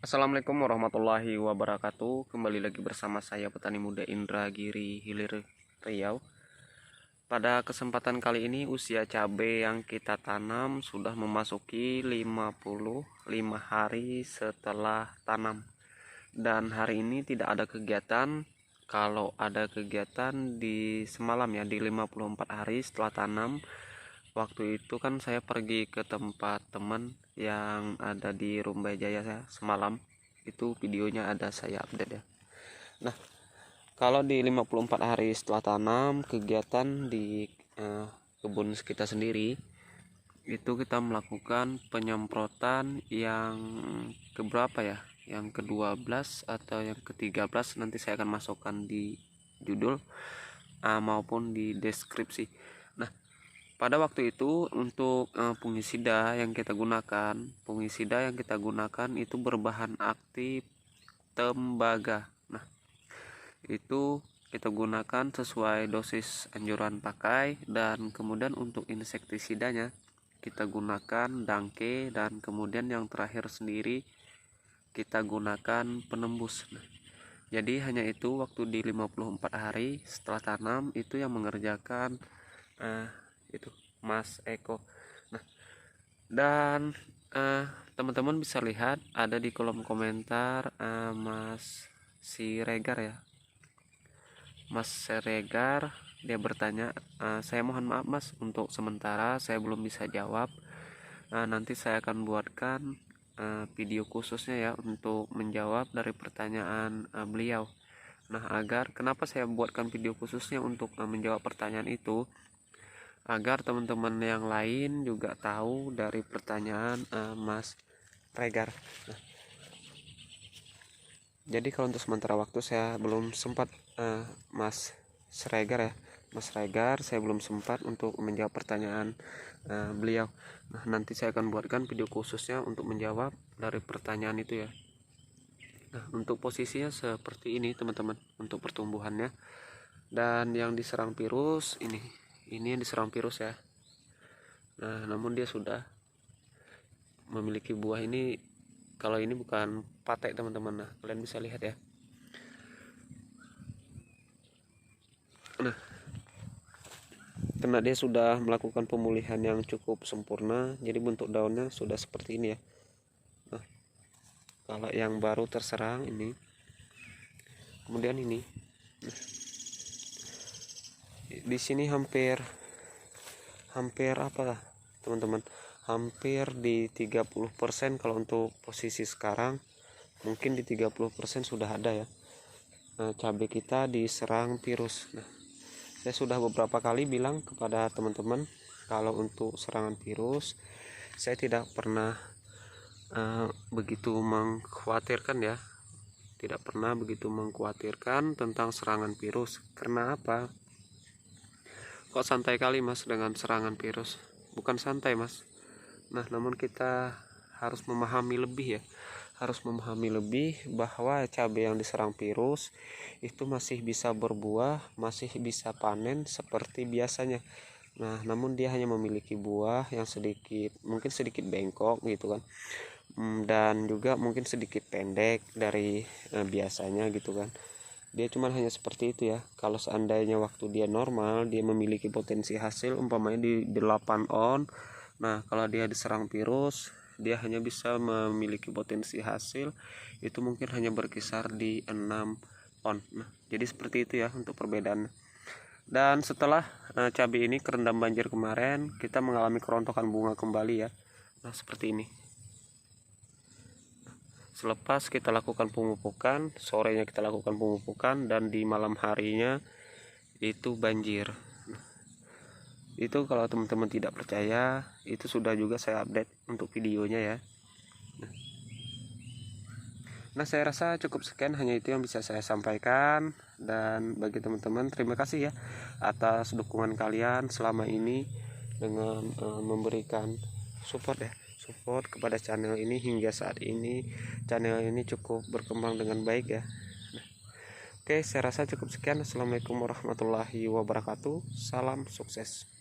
Assalamualaikum warahmatullahi wabarakatuh. Kembali lagi bersama saya petani muda Indra Giri Hilir Riau. Pada kesempatan kali ini usia cabai yang kita tanam sudah memasuki 55 hari setelah tanam. Dan hari ini tidak ada kegiatan. Kalau ada kegiatan di semalam ya, di 54 hari setelah tanam. Waktu itu kan saya pergi ke tempat teman yang ada di Rumbai Jaya semalam. Itu videonya ada saya update ya. Nah, kalau di 54 hari setelah tanam, kegiatan di kebun kita sendiri itu kita melakukan penyemprotan yang keberapa ya? Yang ke-12 atau yang ke-13, nanti saya akan masukkan di judul maupun di deskripsi. Nah, pada waktu itu untuk fungisida yang kita gunakan itu berbahan aktif tembaga. Nah, itu kita gunakan sesuai dosis anjuran pakai, dan kemudian untuk insektisidanya kita gunakan dangke, dan kemudian yang terakhir sendiri kita gunakan penembus. Nah, jadi hanya itu waktu di 54 hari setelah tanam itu yang mengerjakan itu Mas Eko. Nah, dan teman-teman bisa lihat ada di kolom komentar Mas Siregar ya. Mas Siregar dia bertanya, saya mohon maaf Mas, untuk sementara saya belum bisa jawab. Nanti saya akan buatkan video khususnya ya untuk menjawab dari pertanyaan beliau. Nah, kenapa saya buatkan video khususnya untuk menjawab pertanyaan itu, agar teman-teman yang lain juga tahu dari pertanyaan Mas Regar. Nah, jadi kalau untuk sementara waktu saya belum sempat Mas Regar ya, Mas Regar, saya belum sempat untuk menjawab pertanyaan beliau. Nah, nanti saya akan buatkan video khususnya untuk menjawab dari pertanyaan itu ya. Nah, untuk posisinya seperti ini teman-teman untuk pertumbuhannya. Dan yang diserang virus ini yang diserang virus ya. Nah, namun dia sudah memiliki buah ini. Kalau ini bukan patek teman-teman, nah kalian bisa lihat ya. Nah, karena dia sudah melakukan pemulihan yang cukup sempurna, jadi bentuk daunnya sudah seperti ini ya. Nah, kalau yang baru terserang ini, kemudian ini, nah, di sini hampir apa lah teman-teman, hampir di 30%. Kalau untuk posisi sekarang mungkin di 30% sudah ada ya. Cabai kita diserang virus. Nah, saya sudah beberapa kali bilang kepada teman-teman kalau untuk serangan virus saya tidak pernah begitu mengkhawatirkan ya, tidak pernah begitu mengkhawatirkan tentang serangan virus. Karena apa? Kok santai kali Mas dengan serangan virus? Bukan santai Mas. Nah, namun kita harus memahami lebih ya, harus memahami lebih bahwa cabai yang diserang virus itu masih bisa berbuah, masih bisa panen seperti biasanya. Nah, namun dia hanya memiliki buah yang mungkin sedikit bengkok gitu kan, dan juga mungkin sedikit pendek dari biasanya gitu kan. Dia cuma hanya seperti itu ya. Kalau seandainya waktu dia normal, dia memiliki potensi hasil umpamanya di 8 on. Nah, kalau dia diserang virus, dia hanya bisa memiliki potensi hasil itu mungkin hanya berkisar di 6 on. Nah, jadi seperti itu ya untuk perbedaan. Dan setelah cabai ini kerendam banjir kemarin, kita mengalami kerontokan bunga kembali ya. Nah, seperti ini. Selepas kita lakukan pemupukan, sorenya kita lakukan pemupukan, dan di malam harinya itu banjir. Itu kalau teman-teman tidak percaya, itu sudah juga saya update untuk videonya ya. Nah, saya rasa cukup sekian, hanya itu yang bisa saya sampaikan. Dan bagi teman-teman, terima kasih ya atas dukungan kalian selama ini dengan memberikan support kepada channel ini. Hingga saat ini channel ini cukup berkembang dengan baik ya. Nah, oke, saya rasa cukup sekian. Assalamualaikum warahmatullahi wabarakatuh. Salam sukses.